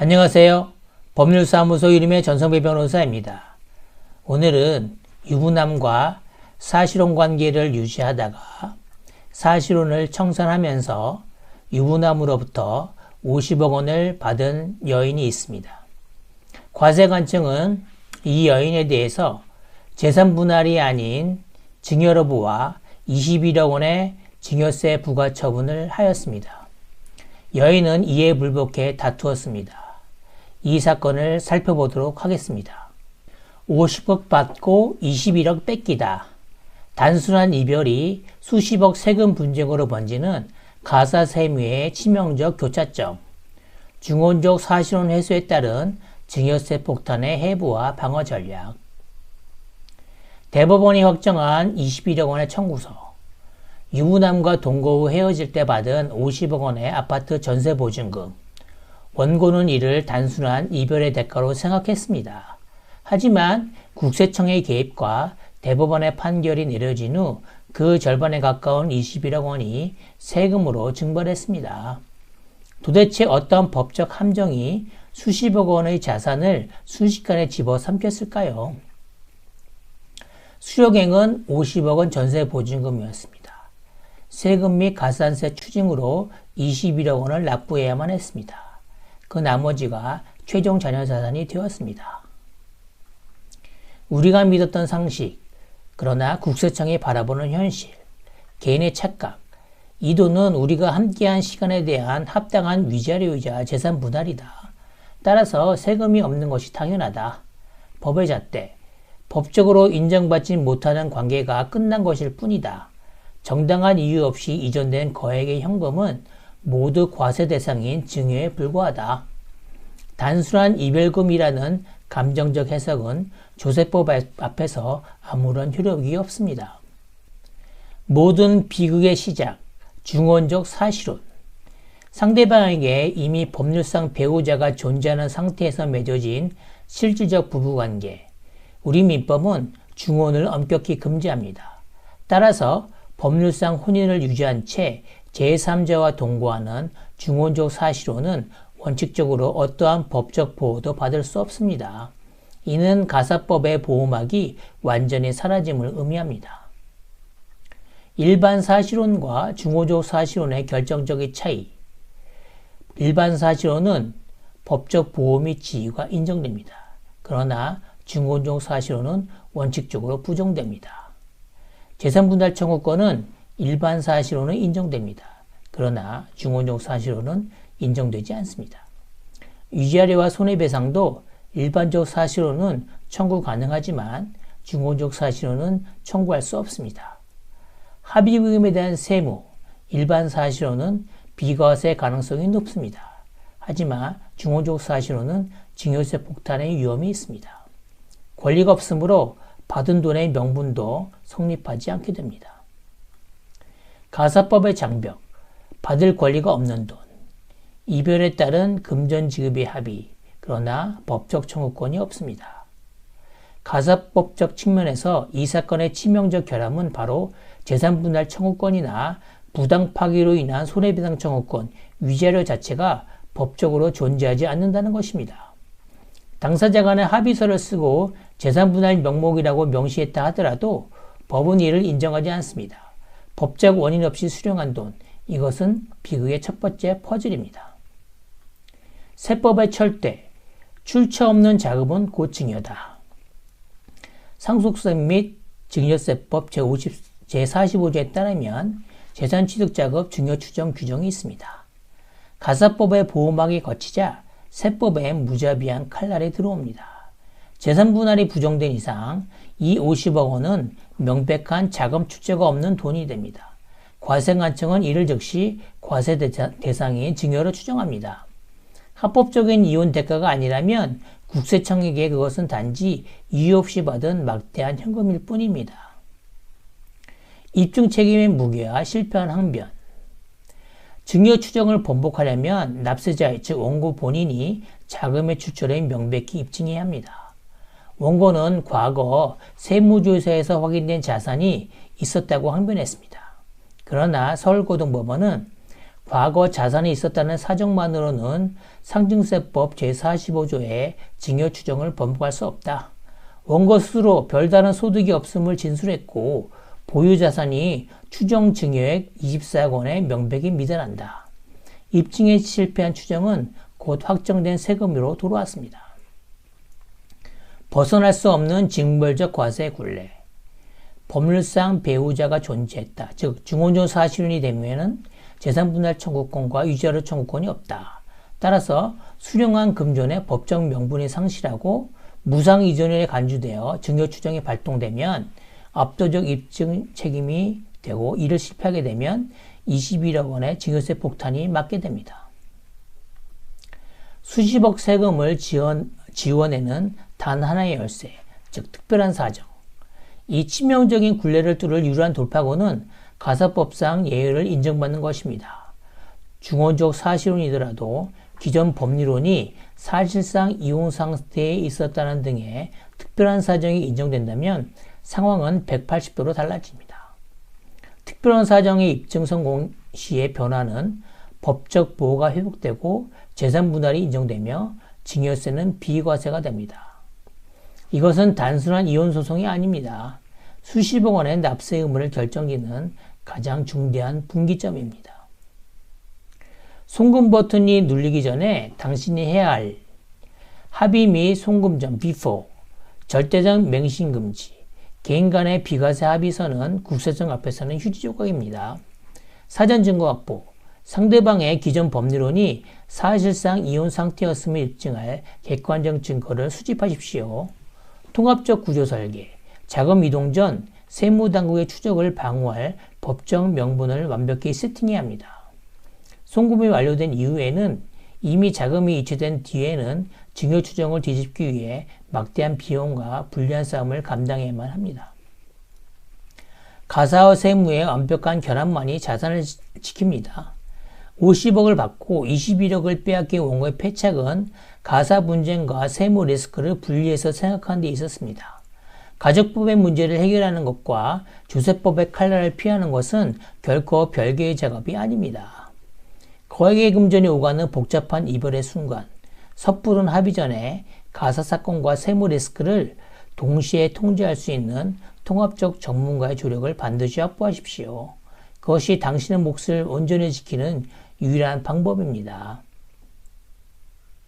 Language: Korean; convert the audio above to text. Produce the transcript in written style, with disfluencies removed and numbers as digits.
안녕하세요. 법률사무소 이름의 전성배 변호사입니다. 오늘은 유부남과 사실혼 관계를 유지하다가 사실혼을 청산하면서 유부남으로부터 50억 원을 받은 여인이 있습니다. 과세관청은 이 여인에 대해서 재산 분할이 아닌 증여로부와 21억 원의 증여세 부과 처분을 하였습니다. 여인은 이에 불복해 다투었습니다. 이 사건을 살펴보도록 하겠습니다. 50억 받고 21억 뺏기다. 단순한 이별이 수십억 세금 분쟁으로 번지는 가사세무의 치명적 교차점. 중혼적 사실혼 해소에 따른 증여세 폭탄의 해부와 방어 전략. 대법원이 확정한 21억 원의 청구서. 유부남과 동거 후 헤어질 때 받은 50억 원의 아파트 전세 보증금. 원고는 이를 단순한 이별의 대가로 생각했습니다. 하지만 국세청의 개입과 대법원의 판결이 내려진 후 그 절반에 가까운 21억 원이 세금으로 증발했습니다. 도대체 어떤 법적 함정이 수십억 원의 자산을 순식간에 집어삼켰을까요? 수령액은 50억 원 전세 보증금이었습니다. 세금 및 가산세 추징으로 21억 원을 납부해야만 했습니다. 그 나머지가 최종 자녀 자산이 되었습니다. 우리가 믿었던 상식, 그러나 국세청이 바라보는 현실, 개인의 착각, 이 돈은 우리가 함께한 시간에 대한 합당한 위자료이자 재산 분할이다. 따라서 세금이 없는 것이 당연하다. 법의 잣대, 법적으로 인정받지 못하는 관계가 끝난 것일 뿐이다. 정당한 이유 없이 이전된 거액의 현금은 모두 과세 대상인 증여에 불과하다. 단순한 이별금이라는 감정적 해석은 조세법 앞에서 아무런 효력이 없습니다. 모든 비극의 시작, 중혼적 사실혼. 상대방에게 이미 법률상 배우자가 존재하는 상태에서 맺어진 실질적 부부관계. 우리 민법은 중혼을 엄격히 금지합니다. 따라서 법률상 혼인을 유지한 채 제3자와 동거하는 중혼적 사실혼은 원칙적으로 어떠한 법적 보호도 받을 수 없습니다. 이는 가사법의 보호막이 완전히 사라짐을 의미합니다. 일반 사실혼과 중혼적 사실혼의 결정적인 차이. 일반 사실혼은 법적 보호 및 지위가 인정됩니다. 그러나 중혼적 사실혼은 원칙적으로 부정됩니다. 재산분할 청구권은 일반 사실혼은 인정됩니다. 그러나 중혼적 사실혼은 인정되지 않습니다. 위자료와 손해배상도 일반적 사실혼은 청구 가능하지만 중혼적 사실혼은 청구할 수 없습니다. 합의금에 대한 세무, 일반 사실혼은 비과세 가능성이 높습니다. 하지만 중혼적 사실혼은 증여세 폭탄의 위험이 있습니다. 권리가 없으므로 받은 돈의 명분도 성립하지 않게 됩니다. 가사법의 장벽, 받을 권리가 없는 돈, 이별에 따른 금전 지급의 합의, 그러나 법적 청구권이 없습니다. 가사법적 측면에서 이 사건의 치명적 결함은 바로 재산분할 청구권이나 부당 파기로 인한 손해배상 청구권, 위자료 자체가 법적으로 존재하지 않는다는 것입니다. 당사자 간의 합의서를 쓰고 재산분할 명목이라고 명시했다 하더라도 법은 이를 인정하지 않습니다. 법적 원인 없이 수령한 돈, 이것은 비극의 첫 번째 퍼즐입니다. 세법의 철퇴, 출처 없는 자금은 곧 증여다. 상속세 및 증여세법 제45조에 따르면 재산취득자급 증여추정 규정이 있습니다. 가사법의 보호막이 거치자 세법에 무자비한 칼날이 들어옵니다. 재산분할이 부정된 이상 이 50억 원은 명백한 자금 출처가 없는 돈이 됩니다. 과세관청은 이를 즉시 과세 대상인 증여로 추정합니다. 합법적인 이혼 대가가 아니라면 국세청에게 그것은 단지 이유 없이 받은 막대한 현금일 뿐입니다. 입증 책임의 무게와 실패한 항변. 증여 추정을 번복하려면 납세자, 즉 원고 본인이 자금의 출처를 명백히 입증해야 합니다. 원고는 과거 세무조사에서 확인된 자산이 있었다고 항변했습니다. 그러나 서울고등법원은 과거 자산이 있었다는 사정만으로는 상증세법 제45조의 징역 추정을 번복할 수 없다. 원고 스스로 별다른 소득이 없음을 진술했고 보유 자산이 추정 증여액 24억 원에 명백히 미달한다. 입증에 실패한 추정은 곧 확정된 세금으로 돌아왔습니다. 벗어날 수 없는 징벌적 과세 굴레. 법률상 배우자가 존재했다. 즉 중원조 사실혼이 되면 재산분할 청구권과 위자료 청구권이 없다. 따라서 수령한 금전의 법적 명분이 상실하고 무상 이전에 간주되어 증여 추정이 발동되면 압도적 입증 책임이 되고 이를 실패하게 되면 21억 원의 증여세 폭탄이 맞게 됩니다. 수십억 세금을 지원에는 단 하나의 열쇠, 즉 특별한 사정. 이 치명적인 굴레를 뚫을 유일한 돌파구는 가사법상 예외를 인정받는 것입니다. 중원적 사실혼이더라도 기존 법률혼이 사실상 이혼 상태에 있었다는 등의 특별한 사정이 인정된다면 상황은 180도로 달라집니다. 특별한 사정의 입증 성공 시의 변화는 법적 보호가 회복되고 재산 분할이 인정되며 증여세는 비과세가 됩니다. 이것은 단순한 이혼 소송이 아닙니다. 수십억 원의 납세 의무를 결정짓는 가장 중대한 분기점입니다. 송금 버튼이 눌리기 전에 당신이 해야 할 합의 및 송금 전 before, 절대적 맹신 금지, 개인 간의 비과세 합의서는 국세청 앞에서는 휴지 조각입니다. 사전 증거 확보, 상대방의 기존 법률혼이 사실상 이혼 상태였음을 입증할 객관적 증거를 수집하십시오. 통합적 구조 설계, 자금 이동 전 세무당국의 추적을 방어할 법적 명분을 완벽히 세팅해야 합니다. 송금이 완료된 이후에는 이미 자금이 이체된 뒤에는 증여 추정을 뒤집기 위해 막대한 비용과 불리한 싸움을 감당해야만 합니다. 가사와 세무의 완벽한 결합만이 자산을 지킵니다. 50억을 받고 21억을 빼앗긴 원고의 패착은 가사 분쟁과 세무 리스크를 분리해서 생각하는 데 있었습니다. 가족법의 문제를 해결하는 것과 조세법의 칼날을 피하는 것은 결코 별개의 작업이 아닙니다. 거액의 금전이 오가는 복잡한 이별의 순간, 섣부른 합의 전에 가사 사건과 세무 리스크를 동시에 통제할 수 있는 통합적 전문가의 조력을 반드시 확보하십시오. 그것이 당신의 몫을 온전히 지키는 유일한 방법입니다.